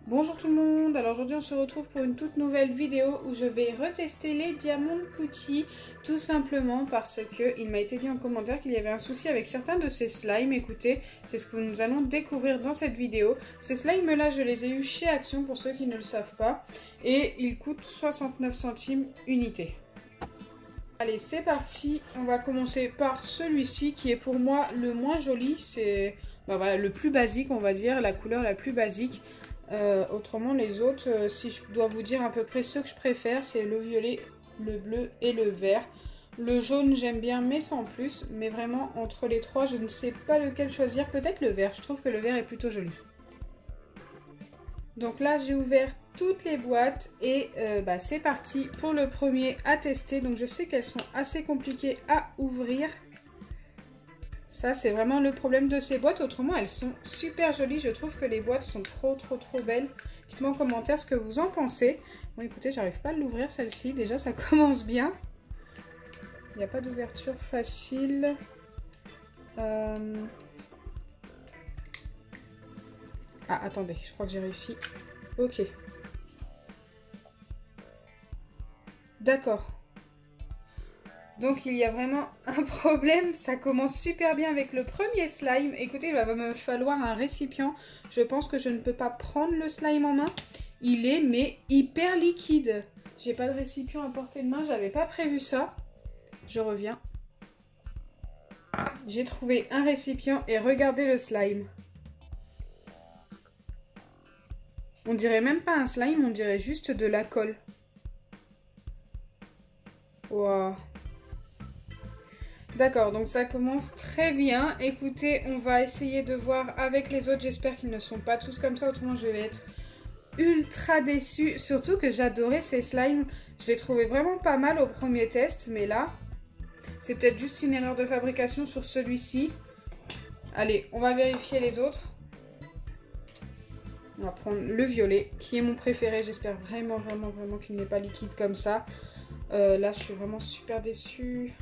Bonjour tout le monde, alors aujourd'hui on se retrouve pour une toute nouvelle vidéo où je vais retester les diamants Putty, tout simplement parce que il m'a été dit en commentaire qu'il y avait un souci avec certains de ces slimes. Écoutez, c'est ce que nous allons découvrir dans cette vidéo. Ces slimes là je les ai eus chez Action pour ceux qui ne le savent pas et ils coûtent 69 centimes unité. Allez, c'est parti, on va commencer par celui-ci qui est pour moi le moins joli, c'est voilà, le plus basique on va dire, la couleur la plus basique. Autrement les autres, si je dois vous dire à peu près ceux que je préfère, c'est le violet, le bleu et le vert. Le jaune j'aime bien mais sans plus, mais vraiment entre les trois je ne sais pas lequel choisir, peut-être le vert, je trouve que le vert est plutôt joli. Donc là j'ai ouvert toutes les boîtes et c'est parti pour le premier à tester. Donc je sais qu'elles sont assez compliquées à ouvrir. Ça, c'est vraiment le problème de ces boîtes. Autrement, elles sont super jolies. Je trouve que les boîtes sont trop belles. Dites-moi en commentaire ce que vous en pensez. Bon, écoutez, j'arrive pas à l'ouvrir, celle-ci. Déjà, ça commence bien. Il n'y a pas d'ouverture facile. Ah, attendez, je crois que j'ai réussi. Ok. D'accord. Donc il y a vraiment un problème, ça commence super bien avec le premier slime. Écoutez, il va me falloir un récipient. Je pense que je ne peux pas prendre le slime en main. Il est mais hyper liquide. J'ai pas de récipient à portée de main, j'avais pas prévu ça. Je reviens. J'ai trouvé un récipient et regardez le slime. On dirait même pas un slime, on dirait juste de la colle. Waouh. D'accord, donc ça commence très bien. Écoutez, on va essayer de voir avec les autres. J'espère qu'ils ne sont pas tous comme ça, autrement je vais être ultra déçue. Surtout que j'adorais ces slimes. Je les trouvais vraiment pas mal au premier test, mais là, c'est peut-être juste une erreur de fabrication sur celui-ci. Allez, on va vérifier les autres. On va prendre le violet, qui est mon préféré. J'espère vraiment qu'il n'est pas liquide comme ça. Là, je suis vraiment super déçue.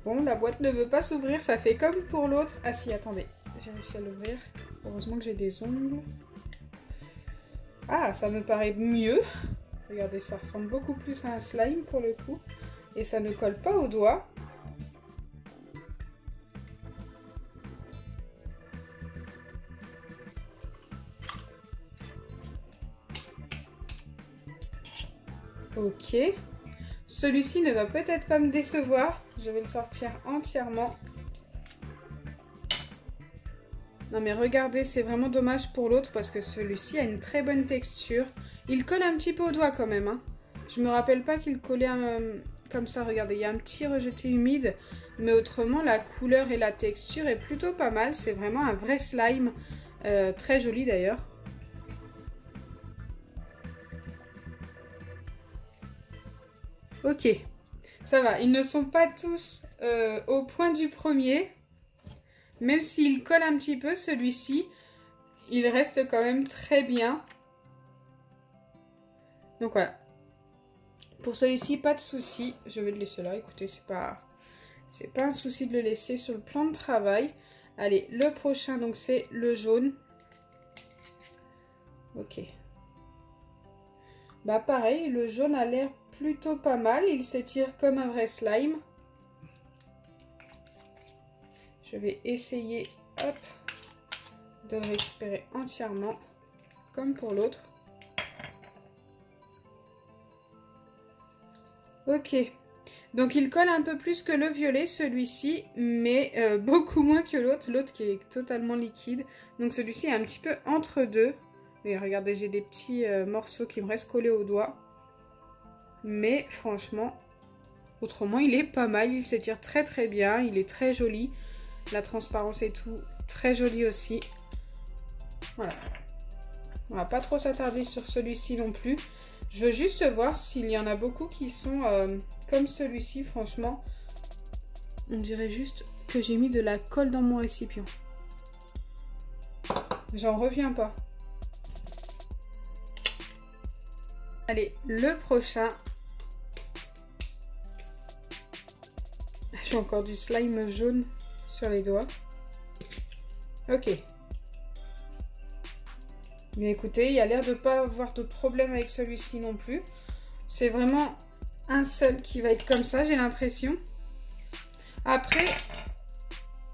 Bon, la boîte ne veut pas s'ouvrir, ça fait comme pour l'autre. Ah si, attendez, j'ai réussi à l'ouvrir. Heureusement que j'ai des ongles. Ah, ça me paraît mieux. Regardez, ça ressemble beaucoup plus à un slime pour le coup. Et ça ne colle pas aux doigts. Ok. Celui-ci ne va peut-être pas me décevoir. Je vais le sortir entièrement. Non mais regardez, c'est vraiment dommage pour l'autre parce que celui-ci a une très bonne texture. Il colle un petit peu au doigt quand même. Hein. Je me rappelle pas qu'il collait comme ça. Regardez, il y a un petit rejeté humide. Mais autrement, la couleur et la texture est plutôt pas mal. C'est vraiment un vrai slime. Très joli d'ailleurs. Ok, ça va. Ils ne sont pas tous au point du premier. Même s'il colle un petit peu, celui-ci, il reste quand même très bien. Donc voilà. Pour celui-ci, pas de souci. Je vais le laisser là. Écoutez, c'est pas un souci de le laisser sur le plan de travail. Allez, le prochain, donc c'est le jaune. Ok. Bah pareil, le jaune a l'air plutôt pas mal. Il s'étire comme un vrai slime. Je vais essayer, hop, de le récupérer entièrement, comme pour l'autre. Ok, donc il colle un peu plus que le violet, celui-ci, mais beaucoup moins que l'autre qui est totalement liquide. Donc celui-ci est un petit peu entre deux. Et regardez, j'ai des petits morceaux qui me restent collés au doigt. Mais franchement, autrement, il est pas mal, il s'étire très bien, il est très joli. La transparence et tout, très joli aussi. Voilà. On va pas trop s'attarder sur celui-ci non plus. Je veux juste voir s'il y en a beaucoup qui sont comme celui-ci. Franchement, on dirait juste que j'ai mis de la colle dans mon récipient. J'en reviens pas. Allez, le prochain. J'ai encore du slime jaune sur les doigts. Ok. Mais écoutez, il y a l'air de ne pas avoir de problème avec celui-ci non plus. C'est vraiment un seul qui va être comme ça, j'ai l'impression. Après,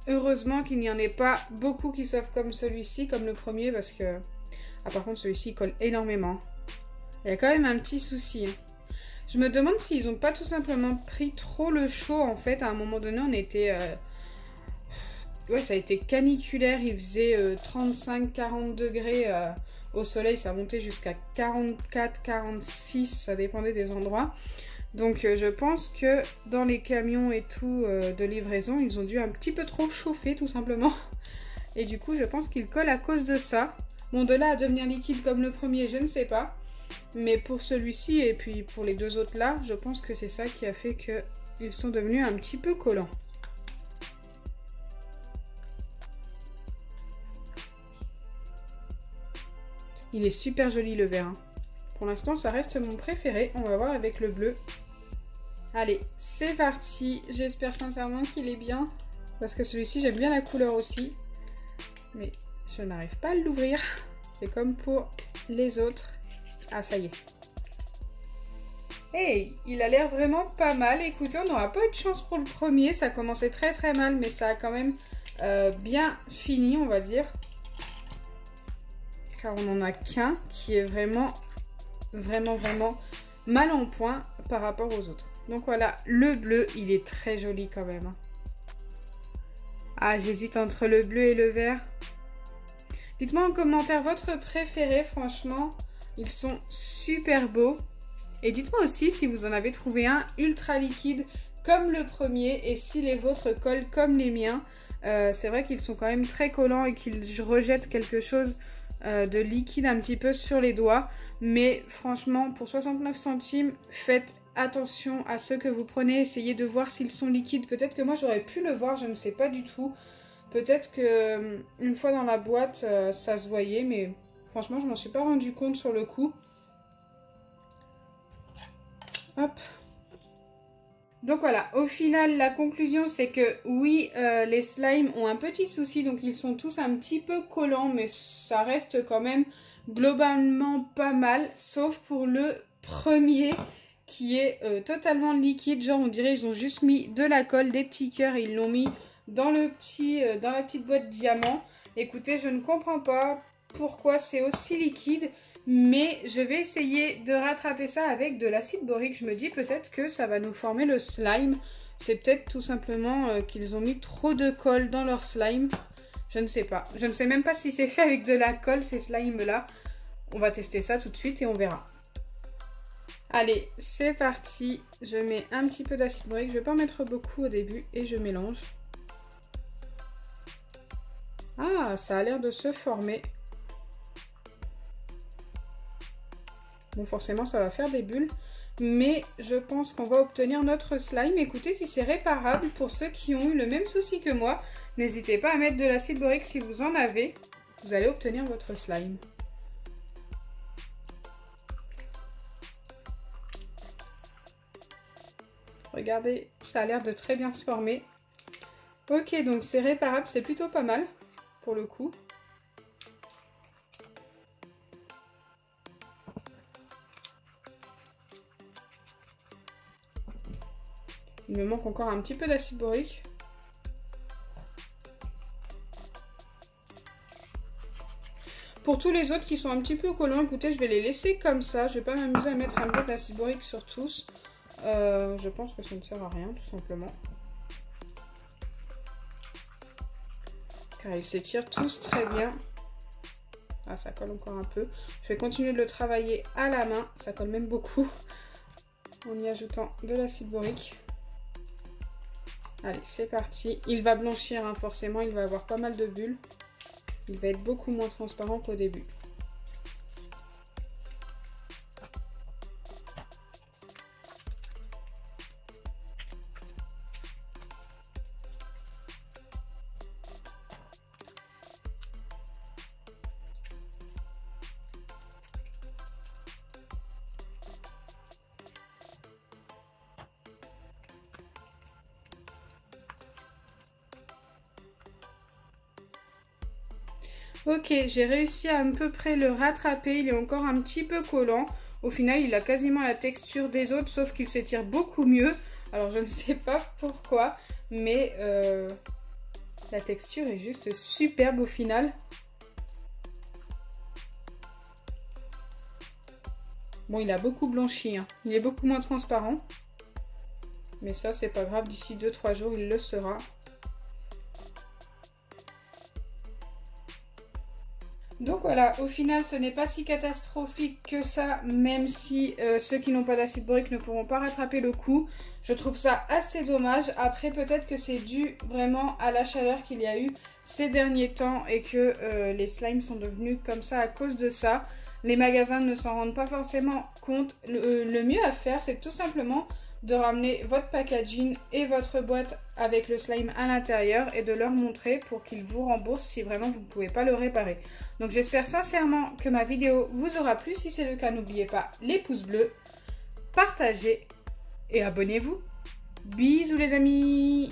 heureusement qu'il n'y en ait pas beaucoup qui soient comme celui-ci, comme le premier, parce que... Ah, par contre, celui-ci, il colle énormément. Il y a quand même un petit souci. Je me demande s'ils n'ont pas tout simplement pris trop le chaud, en fait. À un moment donné, on était... Ouais, ça a été caniculaire. Il faisait 35-40 degrés au soleil. Ça montait jusqu'à 44-46. Ça dépendait des endroits. Donc, je pense que dans les camions et tout de livraison, ils ont dû un petit peu trop chauffer, tout simplement. Et du coup, je pense qu'ils collent à cause de ça. Bon, de là à devenir liquide comme le premier, je ne sais pas. Mais pour celui-ci et puis pour les deux autres là, je pense que c'est ça qui a fait qu'ils sont devenus un petit peu collants. Il est super joli le vert. Hein. Pour l'instant, ça reste mon préféré. On va voir avec le bleu. Allez, c'est parti. J'espère sincèrement qu'il est bien. Parce que celui-ci, j'aime bien la couleur aussi. Mais je n'arrive pas à l'ouvrir. C'est comme pour les autres. Ah, ça y est. Hey, il a l'air vraiment pas mal. Écoutez, on n'aura pas eu de chance pour le premier. Ça commençait très très mal, mais ça a quand même bien fini, on va dire. Car on n'en a qu'un qui est vraiment mal en point par rapport aux autres. Donc voilà, le bleu, il est très joli quand même. Ah, j'hésite entre le bleu et le vert. Dites-moi en commentaire votre préféré, franchement. Ils sont super beaux. Et dites-moi aussi si vous en avez trouvé un ultra liquide comme le premier et si les vôtres collent comme les miens. C'est vrai qu'ils sont quand même très collants et qu'ils rejettent quelque chose de liquide un petit peu sur les doigts. Mais franchement, pour 69 centimes, faites attention à ceux que vous prenez. Essayez de voir s'ils sont liquides. Peut-être que moi j'aurais pu le voir, je ne sais pas du tout. Peut-être que une fois dans la boîte, ça se voyait, mais franchement, je m'en suis pas rendu compte sur le coup. Hop. Donc voilà, au final, la conclusion, c'est que oui, les slimes ont un petit souci, donc ils sont tous un petit peu collants, mais ça reste quand même globalement pas mal, sauf pour le premier qui est totalement liquide. Genre, on dirait qu'ils ont juste mis de la colle, des petits cœurs, et ils l'ont mis dans la petite boîte diamant. Écoutez, je ne comprends pas pourquoi c'est aussi liquide. Mais je vais essayer de rattraper ça avec de l'acide borique. Je me dis peut-être que ça va nous former le slime. C'est peut-être tout simplement qu'ils ont mis trop de colle dans leur slime. Je ne sais pas. Je ne sais même pas si c'est fait avec de la colle, ces slimes-là. On va tester ça tout de suite et on verra. Allez, c'est parti. Je mets un petit peu d'acide borique. Je ne vais pas en mettre beaucoup au début et je mélange. Ah, ça a l'air de se former. Bon, forcément, ça va faire des bulles. Mais je pense qu'on va obtenir notre slime. Écoutez, si c'est réparable, pour ceux qui ont eu le même souci que moi, n'hésitez pas à mettre de l'acide borique si vous en avez. Vous allez obtenir votre slime. Regardez, ça a l'air de très bien se former. Ok, donc c'est réparable, c'est plutôt pas mal, pour le coup. Il me manque encore un petit peu d'acide borique. Pour tous les autres qui sont un petit peu collants, écoutez, je vais les laisser comme ça. Je vais pas m'amuser à mettre un peu d'acide borique sur tous. Je pense que ça ne sert à rien, tout simplement. Car ils s'étirent tous très bien. Ah, ça colle encore un peu. Je vais continuer de le travailler à la main. Ça colle même beaucoup. En y ajoutant de l'acide borique. Allez, c'est parti. Il va blanchir, hein, forcément. Il va avoir pas mal de bulles. Il va être beaucoup moins transparent qu'au début. Ok, j'ai réussi à peu près le rattraper, il est encore un petit peu collant. Au final, il a quasiment la texture des autres, sauf qu'il s'étire beaucoup mieux. Alors, je ne sais pas pourquoi, mais la texture est juste superbe au final. Bon, il a beaucoup blanchi, hein. Il est beaucoup moins transparent. Mais ça, c'est pas grave, d'ici 2-3 jours, il le sera. Donc voilà, au final ce n'est pas si catastrophique que ça, même si ceux qui n'ont pas d'acide borique ne pourront pas rattraper le coup. Je trouve ça assez dommage. Après peut-être que c'est dû vraiment à la chaleur qu'il y a eu ces derniers temps et que les slimes sont devenus comme ça à cause de ça. Les magasins ne s'en rendent pas forcément compte. Le mieux à faire, c'est tout simplement de ramener votre packaging et votre boîte avec le slime à l'intérieur et de leur montrer pour qu'ils vous remboursent si vraiment vous ne pouvez pas le réparer. Donc j'espère sincèrement que ma vidéo vous aura plu. Si c'est le cas, n'oubliez pas les pouces bleus, partagez et abonnez-vous. Bisous les amis!